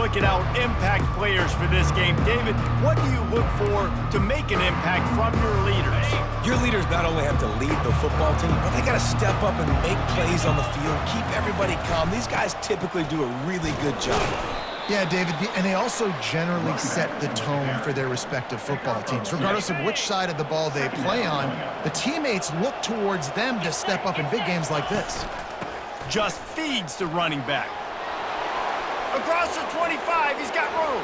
look at our impact players for this game. David, what do you look for to make an impact from your leaders? Your leaders not only have to lead the football team, but they got to step up and make plays on the field, keep everybody calm. These guys typically do a really good job. Yeah, David, and they also generally set the tone for their respective football teams. Regardless of which side of the ball they play on, the teammates look towards them to step up in big games like this. Just feeds the running back. Across the 25, he's got room.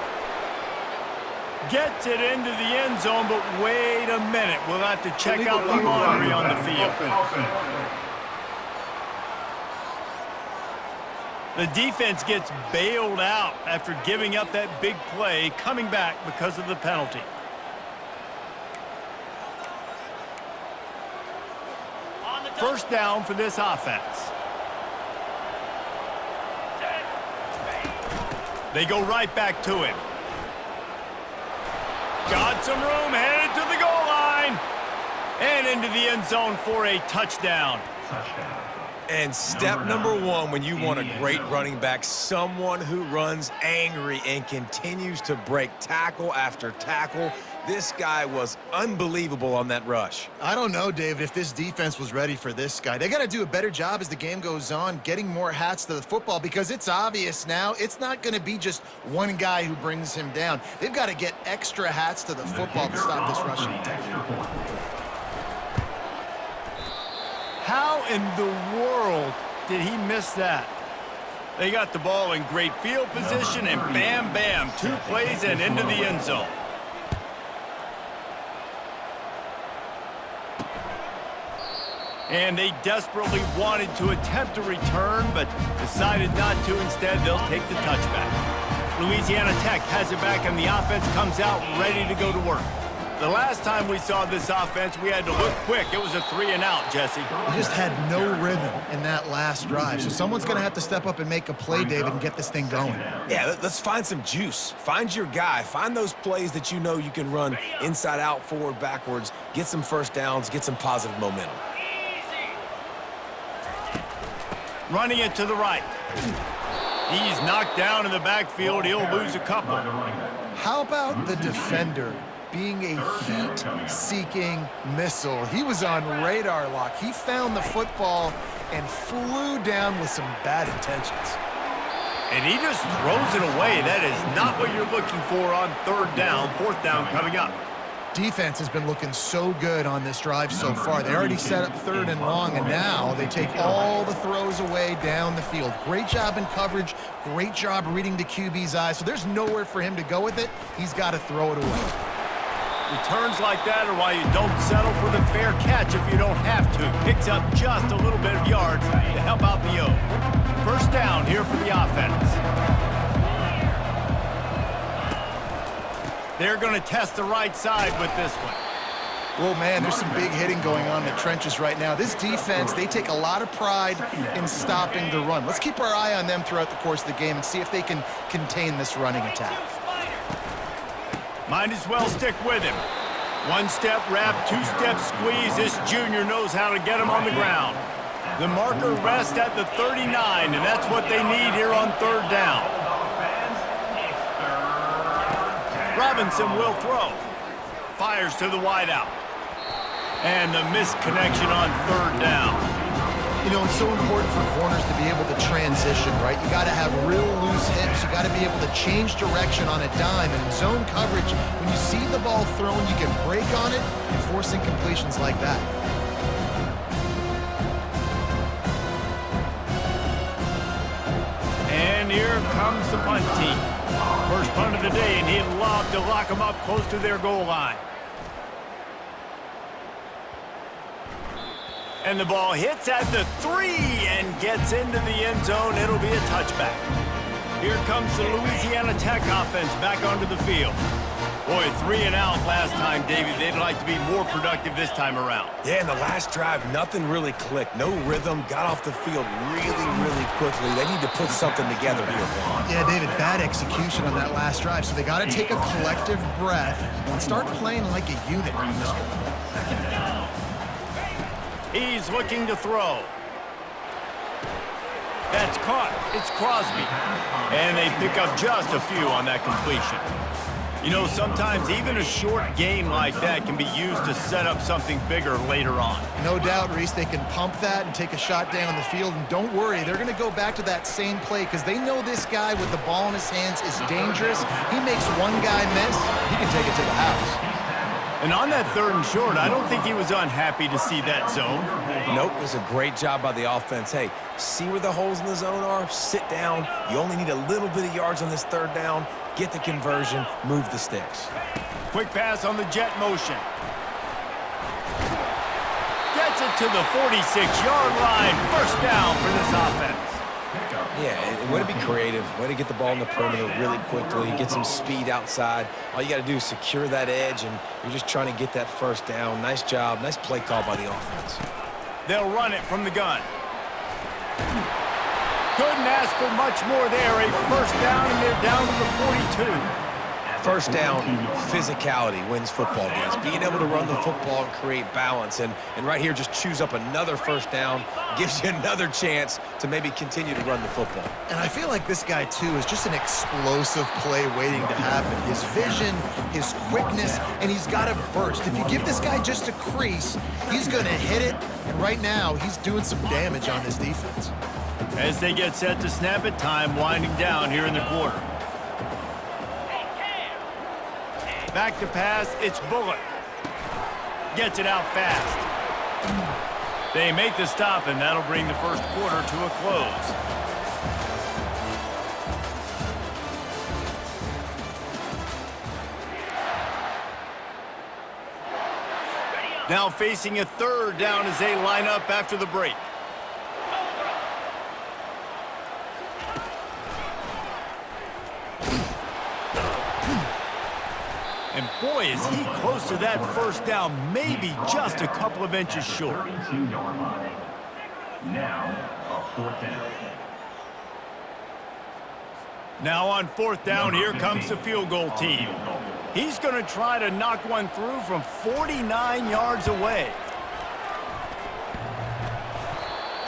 Gets it into the end zone, but wait a minute. We'll have to check out the laundry on the field. The defense gets bailed out after giving up that big play, coming back because of the penalty. First down for this offense. They go right back to him. Got some room, headed to the goal line. And into the end zone for a touchdown. And step number one when you want a great running back, someone who runs angry and continues to break tackle after tackle. This guy was unbelievable on that rush. I don't know, David, if this defense was ready for this guy. They got to do a better job as the game goes on, getting more hats to the football, because it's obvious now it's not going to be just one guy who brings him down. They've got to get extra hats to the football to stop this rushing attack. How in the world did he miss that? They got the ball in great field position, and bam, bam, 2 plays and into the end zone. And they desperately wanted to attempt a return, but decided not to. Instead, they'll take the touchback. Louisiana Tech has it back, and the offense comes out ready to go to work. The last time we saw this offense, we had to look quick. It was a 3-and-out, Jesse. They just had no rhythm in that last drive. So someone's going to have to step up and make a play, David, and get this thing going. Yeah, let's find some juice. Find your guy. Find those plays that you know you can run inside out, forward, backwards. Get some first downs. Get some positive momentum. Running it to the right. He's knocked down in the backfield. He'll lose a couple. How about the defender being a heat-seeking missile? He was on radar lock. He found the football and flew down with some bad intentions. And he just throws it away. That is not what you're looking for on 3rd down. 4th down coming up. Defense has been looking so good on this drive so far. They already set up 3rd and long, and now they take all the throws away down the field. Great job in coverage. Great job reading the QB's eyes. So there's nowhere for him to go with it. He's got to throw it away. Returns like that are why you don't settle for the fair catch if you don't have to. Picks up just a little bit of yards to help out the O. First down here for the offense. They're going to test the right side with this one. Well, man, there's some big hitting going on in the trenches right now. This defense, they take a lot of pride in stopping the run. Let's keep our eye on them throughout the course of the game and see if they can contain this running attack. Might as well stick with him. 1-step wrap, 2-step squeeze. This junior knows how to get him on the ground. The marker rests at the 39, and that's what they need here on 3rd down. Robinson will throw. Fires to the wideout. And the missed connection on 3rd down. You know, it's so important for corners to be able to transition, right? You got to have real loose hips. You got to be able to change direction on a dime. And in zone coverage, when you see the ball thrown, you can break on it and force incompletions like that. And here comes the punt team. First punt of the day, and he'd love to lock them up close to their goal line. And the ball hits at the 3 and gets into the end zone. It'll be a touchback. Here comes the Louisiana Tech offense back onto the field. Boy, 3-and-out last time, Davey. They'd like to be more productive this time around. Yeah, in the last drive, nothing really clicked. No rhythm, got off the field really quickly. They need to put something together here, Vaughn. Yeah, David, bad execution on that last drive, so they got to take a collective breath and start playing like a unit on this one. He's looking to throw. That's caught. It's Crosby. And they pick up just a few on that completion. You know, sometimes even a short game like that can be used to set up something bigger later on. No doubt, Reese, they can pump that and take a shot down the field. And don't worry, they're going to go back to that same play because they know this guy with the ball in his hands is dangerous. He makes one guy miss, he can take it to the house. And on that 3rd and short, I don't think he was unhappy to see that zone. Nope, it was a great job by the offense. Hey, see where the holes in the zone are? Sit down. You only need a little bit of yards on this 3rd down. Get the conversion, move the sticks. Quick pass on the jet motion. Gets it to the 46-yard line. 1st down for this offense. Yeah, and way to be creative, way to get the ball in the perimeter really quickly, get some speed outside. All you got to do is secure that edge, and you're just trying to get that 1st down. Nice job, nice play call by the offense. They'll run it from the gun. Couldn't ask for much more there. A 1st down, and they're down to the 42. 1st down, physicality wins football games. Being able to run the football and create balance. And right here, just choose up another 1st down, gives you another chance to maybe continue to run the football. And I feel like this guy, too, is just an explosive play waiting to happen. His vision, his quickness, and he's got a burst. If you give this guy just a crease, he's going to hit it. And right now, he's doing some damage on this defense. As they get set to snap it, time winding down here in the quarter. Back to pass, it's Bullock. Gets it out fast. They make the stop, and that'll bring the 1st quarter to a close. Now facing a 3rd down as they line up after the break. And boy, is he close to that 1st down, maybe just a couple of inches short. Now on 4th down, here comes the field goal team. He's going to try to knock one through from 49 yards away.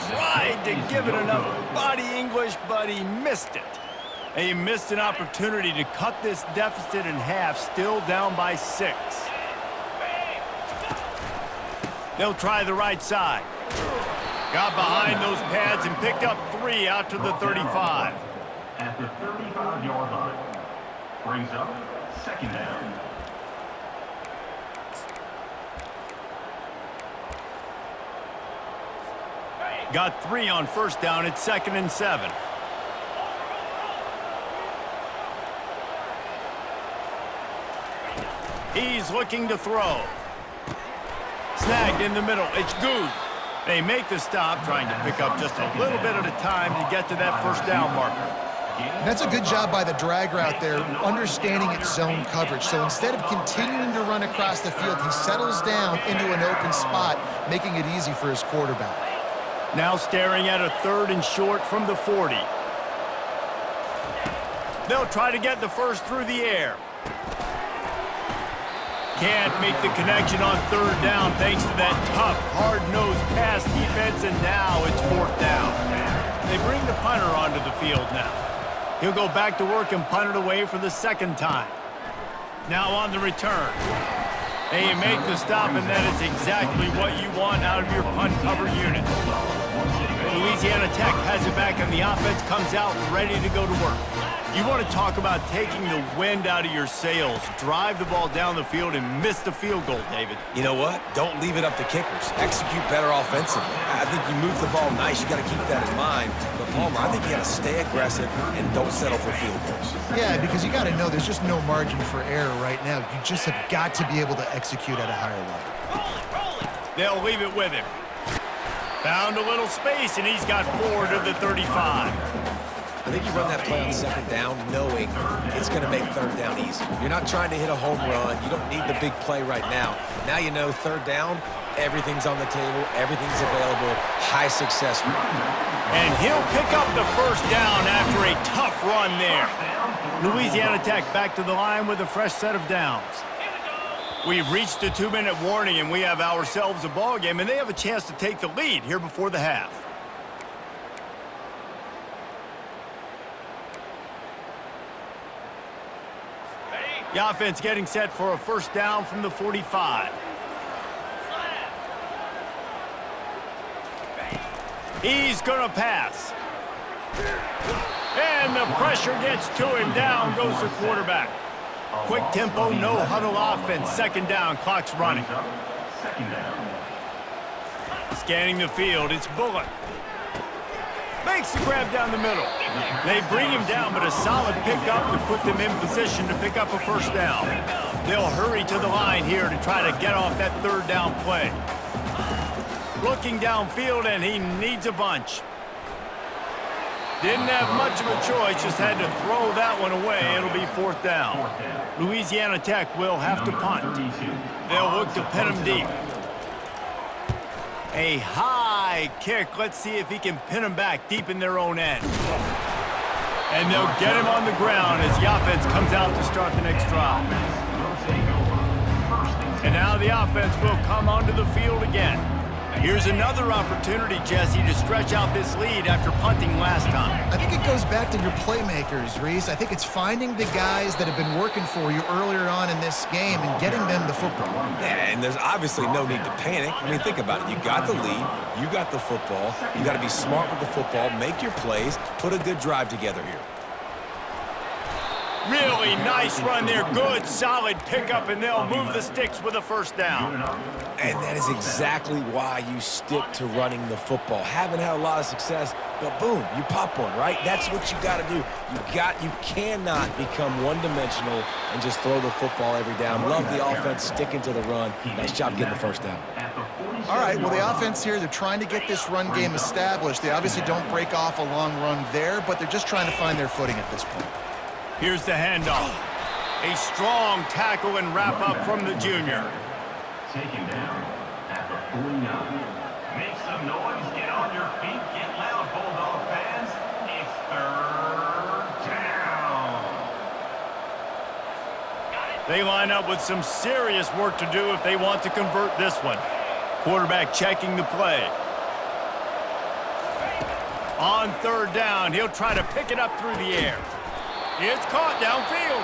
Tried to give it enough body English, but he missed it. And he missed an opportunity to cut this deficit in half, still down by 6. They'll try the right side. Got behind those pads and picked up 3 out to the 35. At the 35-yard line, brings up 2nd down. Got 3 on 1st down. It's 2nd and 7. He's looking to throw. Snagged in the middle. It's good. They make the stop, trying to pick up just a little bit at a time to get to that 1st down marker. And that's a good job by the drag route there, understanding its zone coverage. So instead of continuing to run across the field, he settles down into an open spot, making it easy for his quarterback. Now staring at a 3rd and short from the 40. They'll try to get the 1st through the air. Can't make the connection on 3rd down thanks to that tough, hard-nosed pass defense, and now it's 4th down. They bring the punter onto the field now. He'll go back to work and punt it away for the 2nd time. Now on the return. They make the stop, and that is exactly what you want out of your punt cover unit. Louisiana Tech has it back, and the offense comes out ready to go to work. You want to talk about taking the wind out of your sails. Drive the ball down the field and miss the field goal, David. You know what? Don't leave it up to kickers. Execute better offensively. I think you move the ball nice. You got to keep that in mind. But Palmer, I think you got to stay aggressive and don't settle for field goals. Yeah, because you got to know there's just no margin for error right now. You just have got to be able to execute at a higher level. They'll leave it with him. Found a little space, and he's got 4 to the 35. I think you run that play on 2nd down knowing it's going to make 3rd down easy. You're not trying to hit a home run. You don't need the big play right now. Now you know 3rd down, everything's on the table, everything's available, high success rate. And he'll pick up the 1st down after a tough run there. Louisiana Tech back to the line with a fresh set of downs. We've reached the 2-minute warning, and we have ourselves a ball game, and they have a chance to take the lead here before the half. The offense getting set for a first down from the 45. He's going to pass. And the pressure gets to him. Down goes the quarterback. Quick tempo, no huddle offense. Second down, clock's running. Second down. Scanning the field, it's Bullock. Makes the grab down the middle. They bring him down, but a solid pickup to put them in position to pick up a first down. They'll hurry to the line here to try to get off that third down play. Looking downfield, and he needs a bunch. Didn't have much of a choice, just had to throw that one away. It'll be fourth down. Louisiana Tech will have to punt. They'll look to pin him deep. A high kick. Let's see if he can pin him back deep in their own end. And they'll get him on the ground as the offense comes out to start the next drive. And now the offense will come onto the field again. Here's another opportunity, Jesse, to stretch out this lead after punting last time. I think it goes back to your playmakers, Reese. I think it's finding the guys that have been working for you earlier on in this game and getting them the football. Yeah, and there's obviously no need to panic. I mean, think about it. You got the lead. You got the football. You got to be smart with the football, make your plays, put a good drive together here. Really nice run there. Good, solid pickup, and they'll move the sticks with a first down. And that is exactly why you stick to running the football. Haven't had a lot of success, but boom, you pop one, right? That's what you got to do. You cannot become one-dimensional and just throw the football every down. Love the offense sticking to the run. Nice job getting the first down. All right, well, the offense here, they're trying to get this run game established. They obviously don't break off a long run there, but they're just trying to find their footing at this point. Here's the handoff. A strong tackle and wrap-up from the junior. Taken down at the 49. Make some noise, get on your feet, get loud, Bulldog fans. It's third down. They line up with some serious work to do if they want to convert this one. Quarterback checking the play. On third down, he'll try to pick it up through the air. It's caught downfield.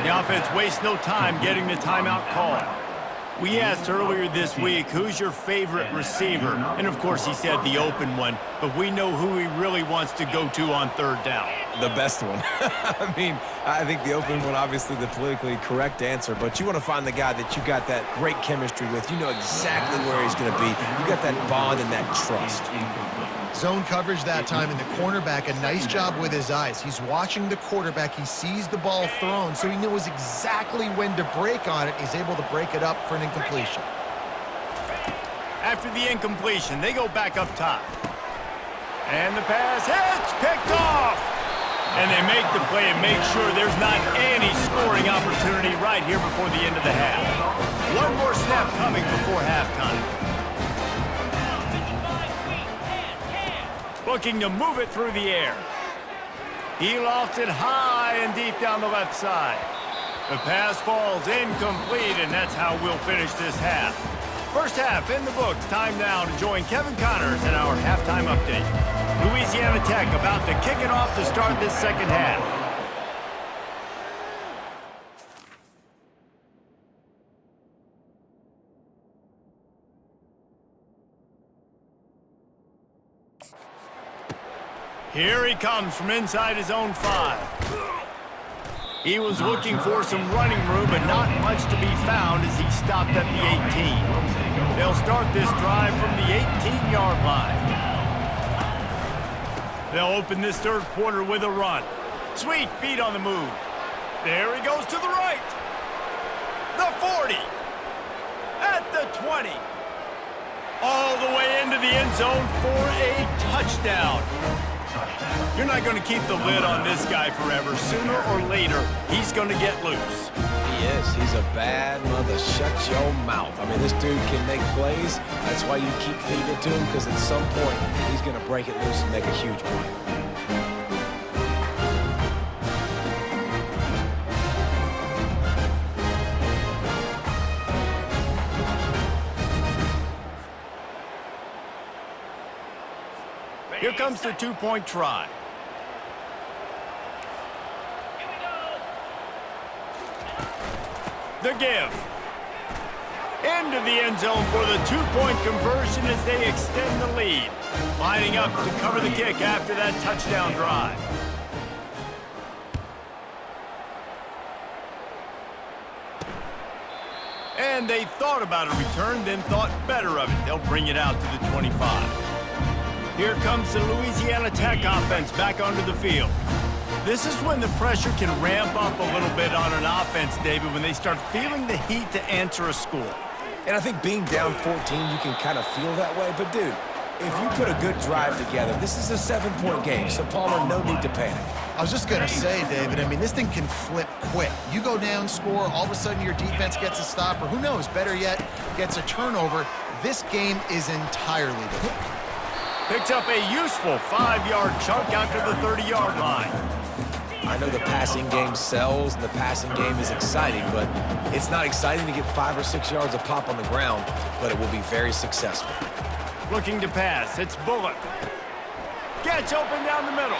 The offense wastes no time getting the timeout called. We asked earlier this week, who's your favorite receiver? And, of course, he said the open one, but we know who he really wants to go to on third down. The best one. I mean, I think the open one, obviously the politically correct answer, but you want to find the guy that you got that great chemistry with. You know exactly where he's going to be. You got that bond and that trust. Zone coverage that time, and the cornerback, a nice job with his eyes. He's watching the quarterback. He sees the ball thrown, so he knows exactly when to break on it. He's able to break it up for an incompletion. After the incompletion, they go back up top. And the pass hits, picked off. And they make the play and make sure there's not any scoring opportunity right here before the end of the half. One more snap coming before halftime. Looking to move it through the air. He lofts it high and deep down the left side. The pass falls incomplete, and that's how we'll finish this half. First half in the books. Time now to join Kevin Connors in our halftime update. Louisiana Tech about to kick it off to start this second half. Here he comes from inside his own 5. He was looking for some running room, but not much to be found as he stopped at the 18. They'll start this drive from the 18-yard line. They'll open this third quarter with a run. Sweet feet on the move. There he goes to the right. The 40. At the 20. All the way into the end zone for a touchdown. You're not going to keep the lid on this guy forever. Sooner or later, he's going to get loose. He is. He's a bad mother. Shut your mouth. I mean, this dude can make plays. That's why you keep feeding it to him, because at some point, he's going to break it loose and make a huge play. Here comes the two-point try. The give. Into the end zone for the two-point conversion as they extend the lead. Lining up to cover the kick after that touchdown drive. And they thought about a return, then thought better of it. They'll bring it out to the 25. Here comes the Louisiana Tech offense back onto the field. This is when the pressure can ramp up a little bit on an offense, David, when they start feeling the heat to answer a score. And I think being down 14, you can kind of feel that way. But, dude, if you put a good drive together, this is a 7-point game, so Palmer, no need to panic. I was just going to say, David, I mean, this thing can flip quick. You go down, score, all of a sudden your defense gets a stop, or who knows, better yet, gets a turnover. This game is entirely different. Picks up a useful 5-yard chunk out to the 30-yard line. I know the passing game sells, and the passing game is exciting, but it's not exciting to get 5 or 6 yards of pop on the ground, but it will be very successful. Looking to pass, it's Bullock. Gets open down the middle.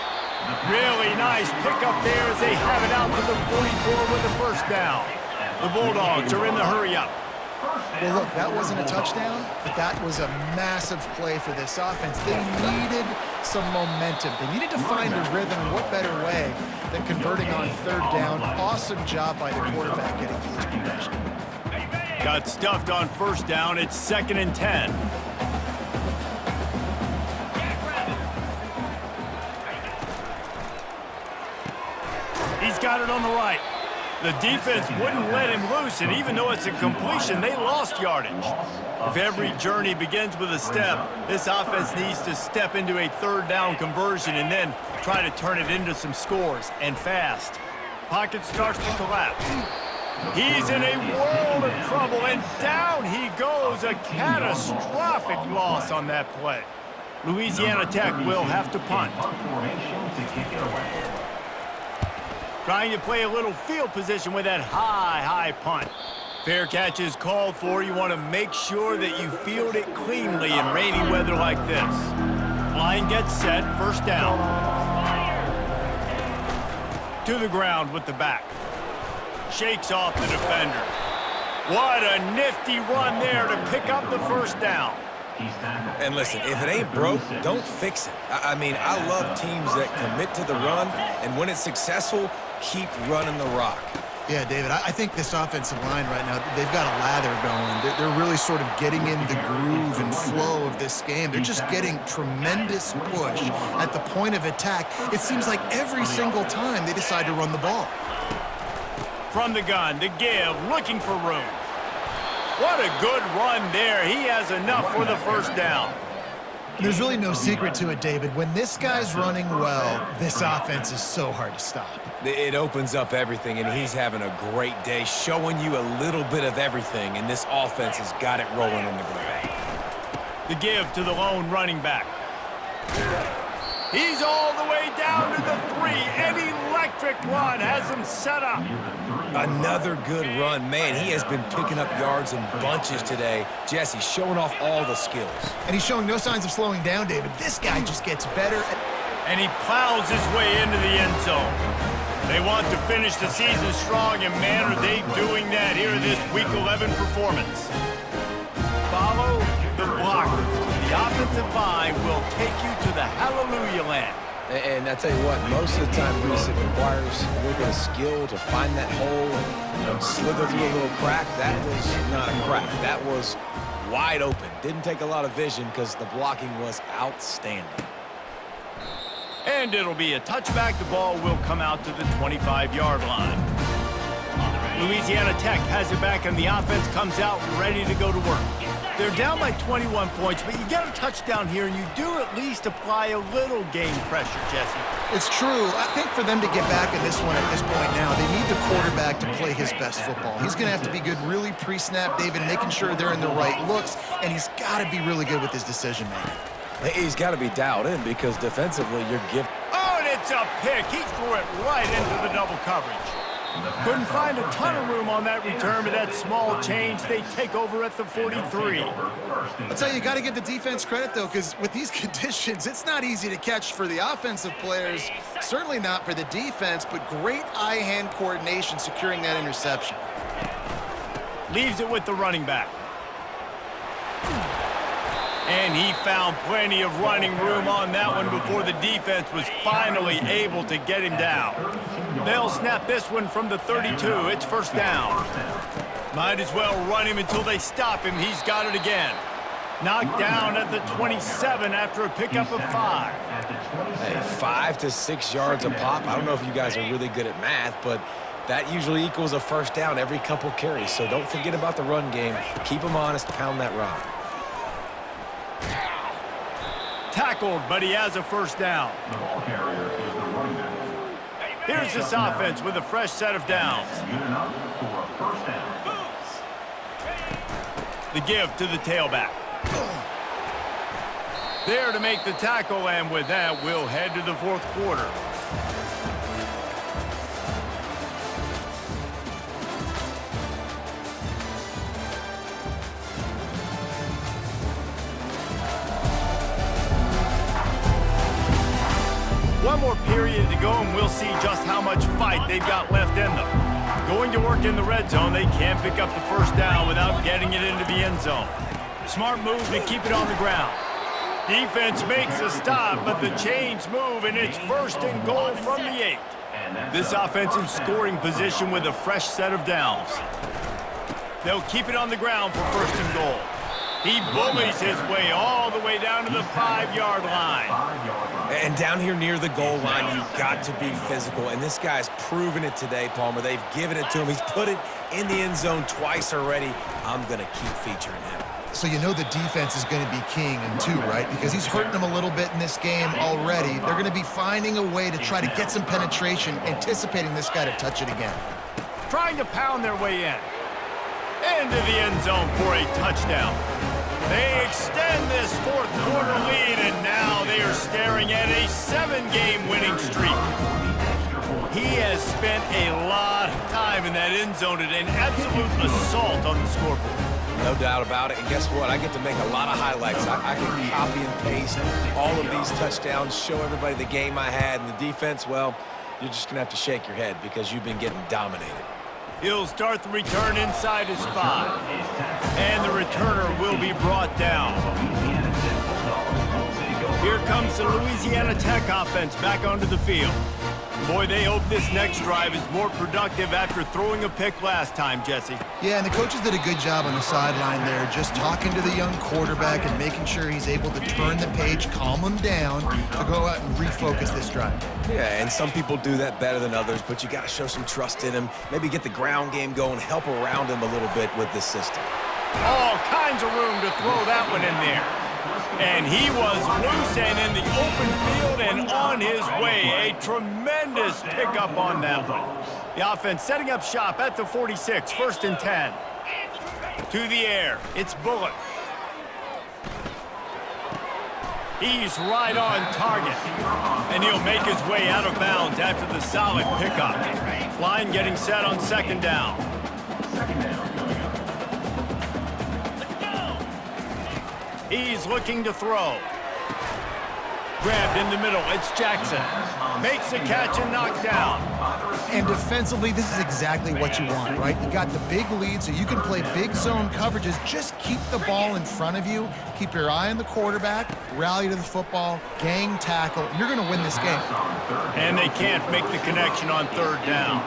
Really nice pickup there as they have it out to the 44 with the first down. The Bulldogs are in the hurry-up. Well, look, that wasn't a touchdown, but that was a massive play for this offense. They needed some momentum. They needed to find a rhythm, and what better way than converting on third down. Awesome job by the quarterback getting to his progression. Got stuffed on first down. It's 2nd and 10. He's got it on the right. The defense wouldn't let him loose, and even though it's a completion, they lost yardage. If every journey begins with a step, this offense needs to step into a third down conversion and then try to turn it into some scores, and fast. Pocket starts to collapse. He's in a world of trouble, and down he goes. A catastrophic loss on that play. Louisiana Tech will have to punt. Trying to play a little field position with that high punt. Fair catch is called for. You want to make sure that you field it cleanly in rainy weather like this. Line gets set, first down. To the ground with the back. Shakes off the defender. What a nifty run there to pick up the first down. And listen, if it ain't broke, don't fix it. I mean, I love teams that commit to the run, and when it's successful, keep running the rock. Yeah, David, I think this offensive line right now, they've got a lather going. They're really sort of getting in the groove and flow of this game. They're just getting tremendous push at the point of attack. It seems like every single time they decide to run the ball. From the gun, the give, looking for room. What a good run there. He has enough for the first down. There's really no secret to it, David. When this guy's running well, this offense is so hard to stop. It opens up everything, and he's having a great day, showing you a little bit of everything, and this offense has got it rolling on the ground. The give to the lone running back. He's all the way down to the 3. An electric run has him set up. Another good run. Man, he has been picking up yards in bunches today. Jesse, showing off all the skills. And he's showing no signs of slowing down, David. This guy just gets better. And he plows his way into the end zone. They want to finish the season strong, and man, are they doing that here in this Week 11 performance. Follow the blockers. The offensive line will take you to the hallelujah land. And I tell you what, most of the time, Reese, it requires a little bit of skill to find that hole and slither through a little crack. That was not a crack. That was wide open. Didn't take a lot of vision because the blocking was outstanding. And it'll be a touchback. The ball will come out to the 25-yard line. Louisiana Tech has it back, and the offense comes out ready to go to work. They're down by 21 points, but you get a touchdown here, and you do at least apply a little game pressure, Jesse. It's true. I think for them to get back in this one at this point now, they need the quarterback to play his best football. He's going to have to be good really pre-snap, David, making sure they're in the right looks, and he's got to be really good with his decision-making. He's got to be dialed in because defensively you're giving. Oh, and it's a pick. He threw it right into the double coverage. Couldn't find a ton of room on that return, but that small change, they take over at the 43. I'll tell you got to give the defense credit, though, because with these conditions, it's not easy to catch for the offensive players, certainly not for the defense, but great eye-hand coordination securing that interception. Leaves it with the running back. And he found plenty of running room on that one before the defense was finally able to get him down. They'll snap this one from the 32. It's first down. Might as well run him until they stop him. He's got it again. Knocked down at the 27 after a pickup of 5. Hey, 5 to 6 yards a pop. I don't know if you guys are really good at math, but that usually equals a first down every couple carries. So don't forget about the run game. Keep them honest, pound that rock. Tackled, but he has a first down. The ball carrier is the running back. Here's this offense with a fresh set of downs. Unit up for a first down. The give to the tailback. There to make the tackle, and with that, we'll head to the fourth quarter. One more period to go, and we'll see just how much fight they've got left in them. Going to work in the red zone, they can't pick up the first down without getting it into the end zone. Smart move to keep it on the ground. Defense makes a stop, but the chains move, and it's first and goal from the 8. This offense in scoring position with a fresh set of downs. They'll keep it on the ground for first and goal. He bullies his way all the way down to the 5-yard line. And down here near the goal line, you've got to be physical. And this guy's proven it today, Palmer. They've given it to him. He's put it in the end zone twice already. I'm going to keep featuring him. So you know the defense is going to be keying him too, right? Because he's hurting them a little bit in this game already. They're going to be finding a way to try to get some penetration, anticipating this guy to touch it again. Trying to pound their way in. Into the end zone for a touchdown. They extend this fourth quarter lead, and now they are staring at a 7-game winning streak. He has spent a lot of time in that end zone at an absolute assault on the scoreboard. No doubt about it. And guess what? I get to make a lot of highlights. I can copy and paste all of these touchdowns, show everybody the game I had, and the defense, well, you're just going to have to shake your head because you've been getting dominated. He'll start the return inside his 5. And the returner will be brought down. Here comes the Louisiana Tech offense back onto the field. Boy, they hope this next drive is more productive after throwing a pick last time, Jesse. Yeah, and the coaches did a good job on the sideline there, just talking to the young quarterback and making sure he's able to turn the page, calm him down, to go out and refocus this drive. Yeah, and some people do that better than others, but you got to show some trust in him, maybe get the ground game going, help around him a little bit with this system. All kinds of room to throw that one in there. And he was loose and in the open field and on his way. A tremendous pickup on that one. The offense setting up shop at the 46, first and 10. To the air, it's Bullock. He's right on target. And he'll make his way out of bounds after the solid pickup. Line getting set on second down. He's looking to throw. Grabbed in the middle, it's Jackson. Makes the catch and knocked down. And defensively, this is exactly what you want, right? You got the big lead, so you can play big zone coverages. Just keep the ball in front of you. Keep your eye on the quarterback. Rally to the football. Gang tackle. You're going to win this game. And they can't make the connection on third down.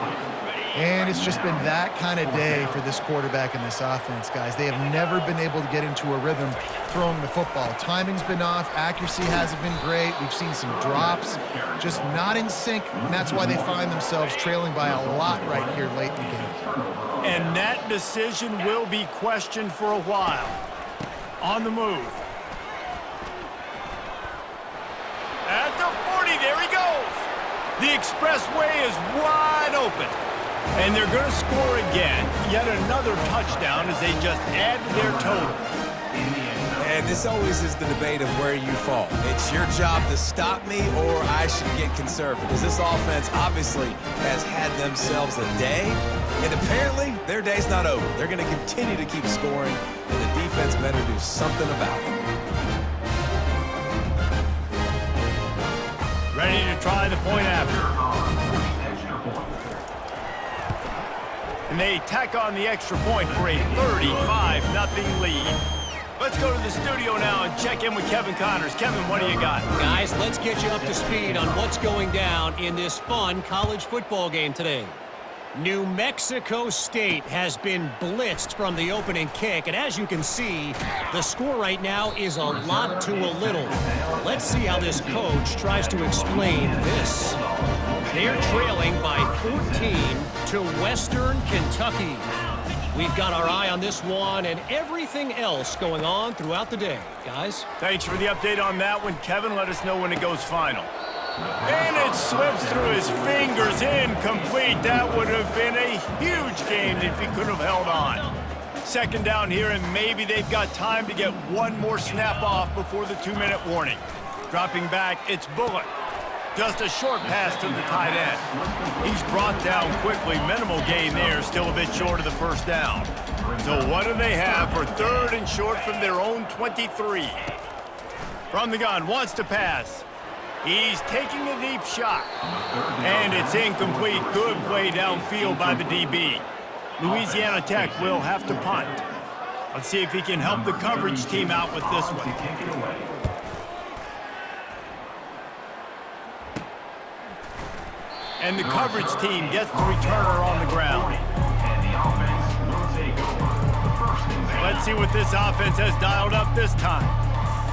And it's just been that kind of day for this quarterback and this offense, guys. They have never been able to get into a rhythm throwing the football. Timing's been off. Accuracy hasn't been great. We've seen some drops. Just not in sync, and that's why they find themselves trailing by a lot right here late in the game. And that decision will be questioned for a while. On the move. At the 40, there he goes. The expressway is wide open. And they're going to score again. Yet another touchdown as they just add to their total. in the end zone. And this always is the debate of where you fall. It's your job to stop me, or I should get conservative. Because this offense obviously has had themselves a day, and apparently their day's not over. They're going to continue to keep scoring, and the defense better do something about it. Ready to try the point after. Extra point. And they tack on the extra point for a 35-0 lead. Let's go to the studio now and check in with Kevin Connors. Kevin, what do you got? Guys, let's get you up to speed on what's going down in this fun college football game today. New Mexico State has been blitzed from the opening kick, and as you can see, the score right now is a lot to a little. Let's see how this coach tries to explain this. They're trailing by 14 to Western Kentucky. We've got our eye on this one and everything else going on throughout the day. Guys? Thanks for the update on that one, Kevin. Let us know when it goes final. And it slips through his fingers, incomplete. That would have been a huge game if he could have held on. Second down here, and maybe they've got time to get one more snap off before the 2-minute warning. Dropping back, it's Bullock. Just a short pass to the tight end. He's brought down quickly. Minimal gain there, still a bit short of the first down. So what do they have for third and short from their own 23? From the gun, wants to pass. He's taking a deep shot. And it's incomplete. Good play downfield by the DB. Louisiana Tech will have to punt. Let's see if he can help the coverage team out with this one. Take it away. And the coverage team gets the returner on the ground. And the offense will take over. First and 10. Let's see what this offense has dialed up this time.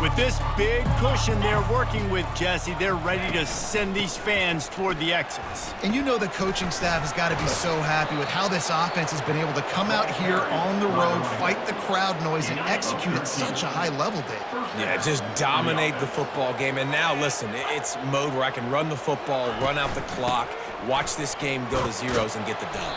With this big cushion they're working with, Jesse, they're ready to send these fans toward the exits. And you know the coaching staff has got to be so happy with how this offense has been able to come out here on the road, fight the crowd noise, and execute at such a high level, Dave. Yeah, just dominate the football game. And now, listen, it's mode where I can run the football, run out the clock, watch this game go to zeros and get the dub.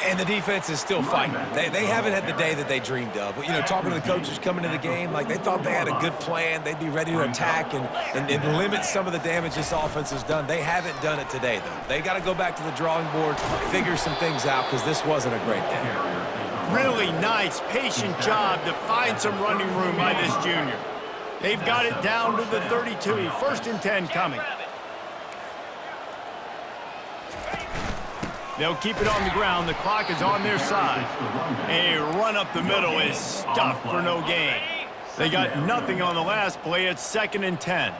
And the defense is still fighting. They haven't had the day that they dreamed of. You know, talking to the coaches coming into the game, like they thought they had a good plan. They'd be ready to attack and limit some of the damage this offense has done. They haven't done it today, though. They got to go back to the drawing board, figure some things out, because this wasn't a great day. Really nice, patient job to find some running room by this junior. They've got it down to the 32. First and 10 coming. They'll keep it on the ground. The clock is on their side. A run up the middle is stuffed for no gain. They got nothing on the last play. It's 2nd and 10.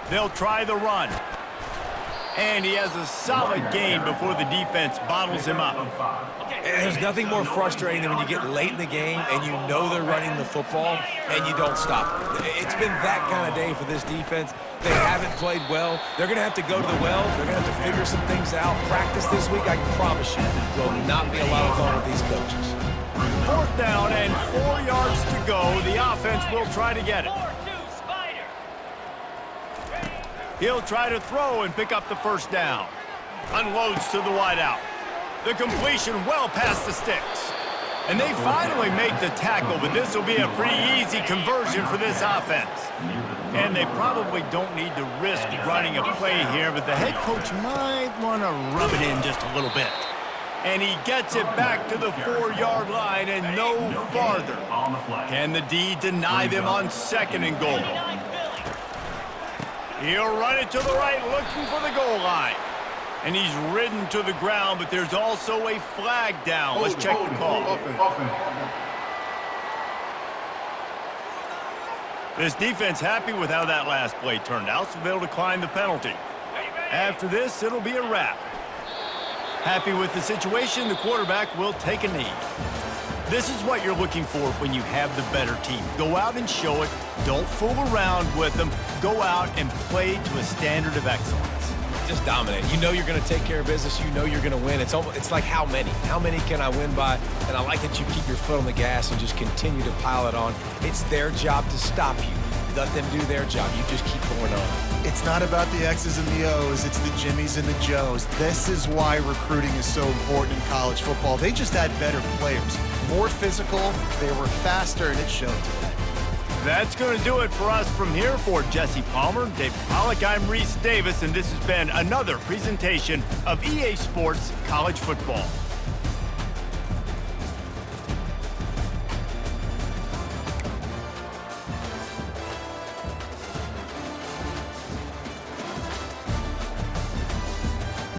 They'll try the run. And he has a solid gain before the defense bottles him up. And there's nothing more frustrating than when you get late in the game and you know they're running the football and you don't stop it. It's been that kind of day for this defense. They haven't played well. They're going to have to go to the well. They're going to have to figure some things out. Practice this week, I can promise you, will not be a lot of fun with these coaches. 4th down and 4 yards to go. The offense will try to get it. He'll try to throw and pick up the first down. Unloads to the wideout. The completion well past the sticks. And they finally make the tackle, but this will be a pretty easy conversion for this offense. And they probably don't need to risk running a play here, but the head coach might want to rub it in just a little bit. And he gets it back to the 4-yard line and no farther. Can the D deny them on 2nd and goal? He'll run it to the right, looking for the goal line. And he's ridden to the ground, but there's also a flag down. Let's check the call. This defense happy with how that last play turned out, so they'll decline the penalty. After this, it'll be a wrap. Happy with the situation, the quarterback will take a knee. This is what you're looking for when you have the better team. Go out and show it. Don't fool around with them. Go out and play to a standard of excellence. Just dominate. You know you're going to take care of business. You know you're going to win. It's like how many? How many can I win by? And I like that you keep your foot on the gas and just continue to pile it on. It's their job to stop you. Let them do their job. You just keep going on. It's not about the X's and the O's. It's the Jimmies and the Joes. This is why recruiting is so important in college football. They just had better players. more physical, they were faster, and it showed today. That's going to do it for us from here. For Jesse Palmer, David Pollack, I'm Reese Davis, and this has been another presentation of EA Sports College Football.